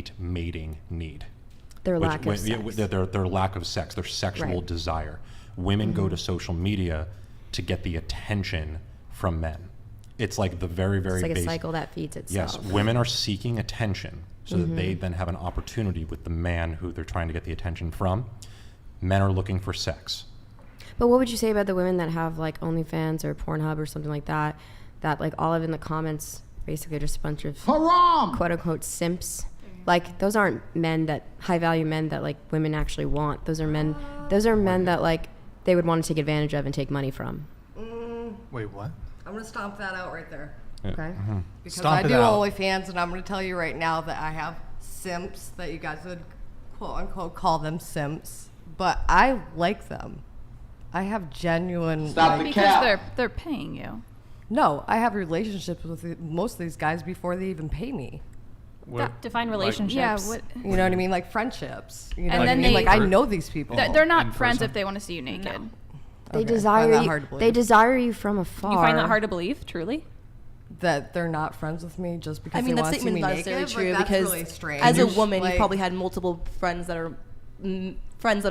innate mating need. Their lack of sex. Their lack of sex, their sexual desire. Women go to social media to get the attention from men. It's like the very, very basic. It's like a cycle that feeds itself. Yes, women are seeking attention so that they then have an opportunity with the man who they're trying to get the attention from. Men are looking for sex. But what would you say about the women that have like OnlyFans or Pornhub or something like that like all of in the comments basically just a bunch of quote unquote simps? Like those aren't men that high value men that like women actually want. Those are men that like they would want to take advantage of and take money from. Wait, what? I'm gonna stomp that out right there. Okay. Because Stomp I it do out. OnlyFans, and I'm gonna tell you right now that I have simps that you guys would quote unquote call them simps, but I like them. I have genuine. Because they're paying you. No, I have relationships with most of these guys before they even pay me. Define relationships. Yeah, you know what I mean, like friendships. You know And what I then mean? they- Like I know these people. They're not In friends person? if they want to see you naked. They Okay, desire find that you. hard to believe. They desire you from afar. You find that hard to believe, truly? That they're not friends with me just because I mean, they that want to see me statement's not naked. necessarily true Like, that's because really strange. as a woman, Like, you probably had multiple friends that are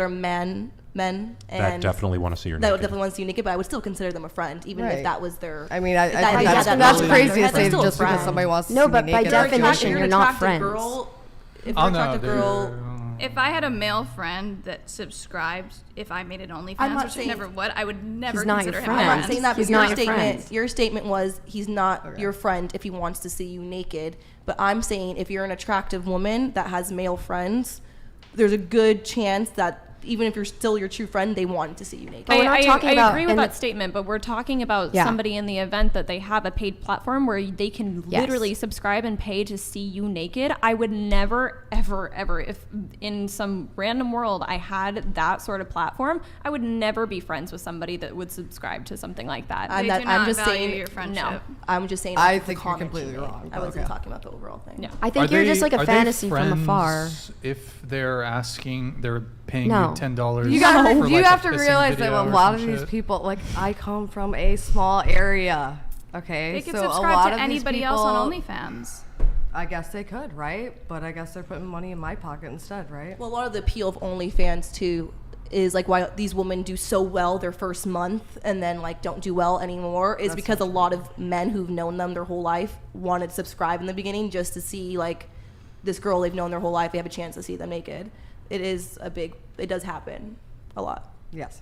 men, and That definitely want to see your that would naked. definitely want to see you naked, but I would still consider them a friend, even Right. if that was their. I mean, I if think that- that's, that that's was crazy to they're say still a just because friend. somebody wants to No, see but me by naked. definition, If you're an not attractive friends. Girl, if Oh, an no, attractive girl. If I had a male friend that subscribed, if I made an I'm OnlyFans, not which I saying- never would, I would never He's not your consider him friend. a I'm friend. not saying that, but He's your not your statement, friend. your statement was he's not your friend if he wants to see you naked. But I'm saying if you're an attractive woman that has male friends, there's a good chance that even if you're still your true friend, they want to see you naked. But we're not talking I about agree with in that the- statement, but we're talking about Yeah. somebody in the event that they have a paid platform where they can Yes. literally subscribe and pay to see you naked. I would never, ever, ever, if in some random world I had that sort of platform, I would never be friends with somebody that would subscribe to something like that. I'm, They not, do I'm not just value saying. your friendship. No, I'm just saying. I that's the think you're comment she completely made. wrong, I but wasn't okay. talking about the overall thing. Yeah. I think you're just like a fantasy from afar. If they're paying No. you $10. You for like have a to pissing realize that video a or lot some of these shit. people, like I come from a small area. Okay, They could so a lot subscribe to of these anybody else on people- OnlyFans. I guess they could, right? But I guess they're putting money in my pocket instead, right? Well, a lot of the appeal of OnlyFans too is like why these women do so well their first month and then like don't do well anymore is because a lot of men who've known them their whole life wanted to subscribe in the beginning just to see like this girl they've known their whole life. They have a chance to see them naked. It does happen a lot. Yes.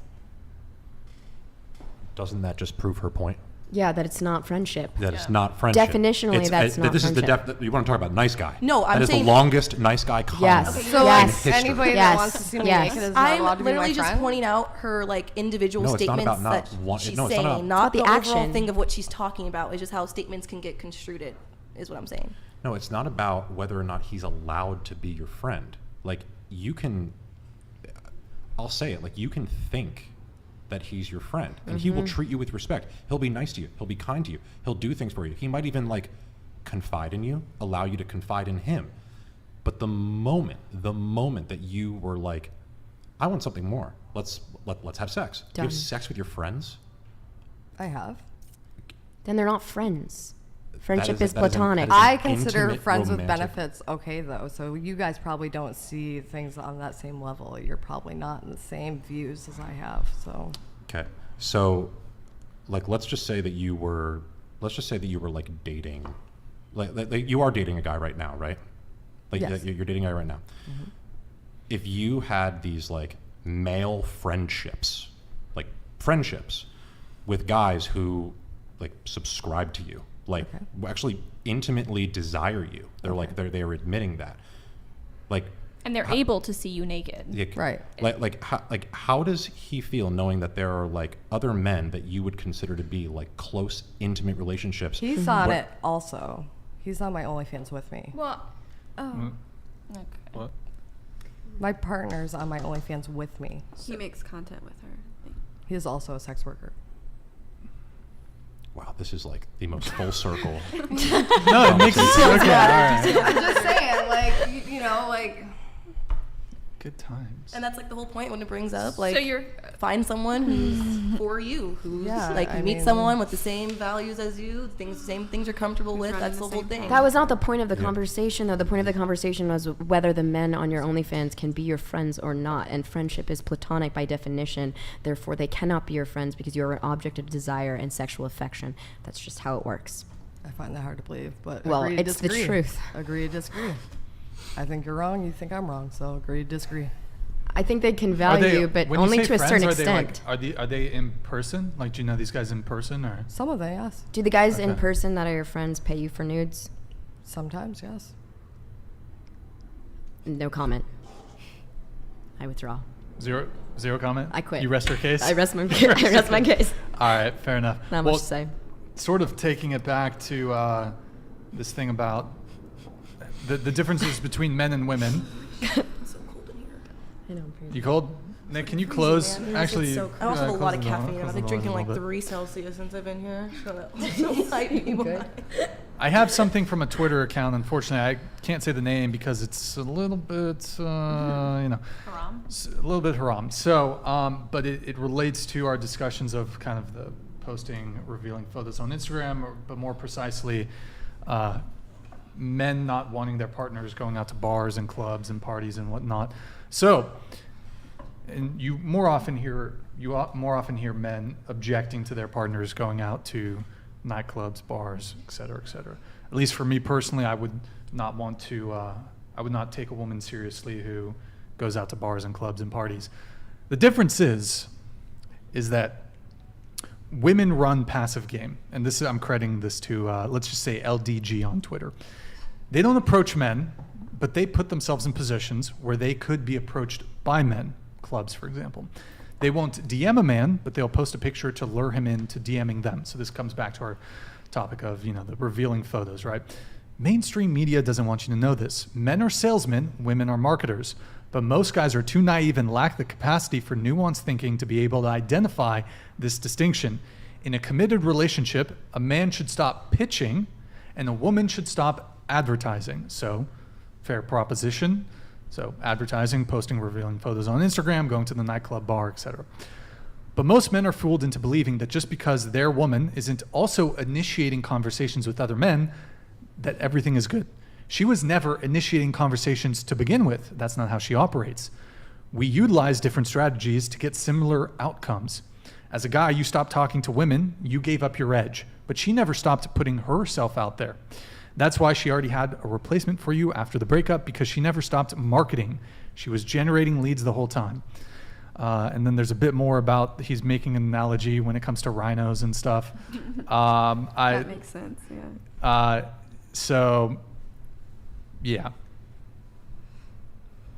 Doesn't that just prove her point? Yeah, that it's not friendship. That it's not friendship. Definitionally, that's not This is the friendship. you want to talk about nice guy? No, I'm that is saying- the longest nice guy comment Yes. So Yes. like in history. anybody Yes. that wants to see me Yes. naked is not allowed I'm to be my literally just friend? pointing out her like individual No, it's not statements about not that want- she's no, it's not saying, about- not It's the about the overall action. thing of what she's talking about. It's just how statements can get construed. Is what I'm saying. No, it's not about whether or not he's allowed to be your friend. Like, you can, I'll say it, like, you can think that he's your friend and he will treat you with respect. He'll be nice to you. He'll be kind to you. He'll do things for you. He might even, like, confide in you, allow you to confide in him. But the moment that you were like, I want something more. Let's have sex. You Done. have sex with your friends? I have. Then they're not friends. Friendship That is is an platonic. I consider intimate, friends with romantic- benefits okay though. So you guys probably don't see things on that same level. You're probably not in the same views as I have. So Okay. So, like, let's just say that you were like dating, like you are dating a guy right now, right? Like Yes. you're dating a guy right now. If you had these like male friendships with guys who like subscribe to you, like actually intimately desire you, they're admitting that, like. And they're able to see you naked. Right. How does he feel knowing that there are like other men that you would consider to be like close, intimate relationships? He's on it also. He's on my OnlyFans with me. Well, okay. What? My partner's on my OnlyFans with me. He makes content with her. He is also a sex worker. Wow, this is like the most full circle. No, it makes sense. Okay, all right. I'm just saying, like, you know, like. Good times. And that's like the whole point when it brings up like So you're find someone who's for you, who's Yeah, like you I meet mean- someone with the same values as you, same things you're comfortable with. running That's the the whole same thing. thing. That was not the point of the conversation, though. The point of the conversation was whether the men on your OnlyFans can be your friends or not. And friendship is platonic by definition. Therefore, they cannot be your friends because you're an object of desire and sexual affection. That's just how it works. I find that hard to believe, but Well, agree to it's the disagree. truth. Agree to disagree. I think you're wrong. You think I'm wrong. So agree to disagree. I think they can Are value you, they- but when you only say to a friends, certain are they, extent. like, are they in person? Like, do you know these guys in person or? Some of them, yes. Do the guys in Okay. person that are your friends pay you for nudes? Sometimes, yes. No comment. I withdraw. Zero comment? I quit. You rest your case? I rest my I rest my case. All right, fair enough. Not well, much to say. Sort of taking it back to this thing about the differences between men and women. So cold in here. I know, I'm pretty- You cold? Nick, can you close? Man. Actually, so I also have a close lot of the door- caffeine. close I've the been doors drinking a like little bit. 3 Celsius since I've been here, so that also might be why. I have something from a Twitter account. Unfortunately, I can't say the name because it's a little bit, Haram? a little bit haram. So, but it relates to our discussions of kind of the posting revealing photos on Instagram, but more precisely, men not wanting their partners going out to bars and clubs and parties and whatnot. So, and you more often hear men objecting to their partners going out to nightclubs, bars, et cetera, et cetera. At least for me personally, I would not want to. I would not take a woman seriously who goes out to bars and clubs and parties. The difference is that women run passive game, and this is, I'm crediting this to let's just say LDG on Twitter. They don't approach men, but they put themselves in positions where they could be approached by men. Clubs, for example. They won't DM a man, but they'll post a picture to lure him into DMing them. So this comes back to our topic of, the revealing photos, right? Mainstream media doesn't want you to know this. Men are salesmen, women are marketers. But most guys are too naive and lack the capacity for nuanced thinking to be able to identify this distinction. In a committed relationship, a man should stop pitching and a woman should stop advertising. So, fair proposition. So advertising, posting revealing photos on Instagram, going to the nightclub, bar, etc. But most men are fooled into believing that just because their woman isn't also initiating conversations with other men, that everything is good. She was never initiating conversations to begin with. That's not how she operates. We utilize different strategies to get similar outcomes. As a guy, you stopped talking to women, you gave up your edge, but she never stopped putting herself out there. That's why she already had a replacement for you after the breakup, because she never stopped marketing. She was generating leads the whole time. And then there's a bit more about, he's making an analogy when it comes to rhinos and stuff. That makes sense, yeah. So, yeah.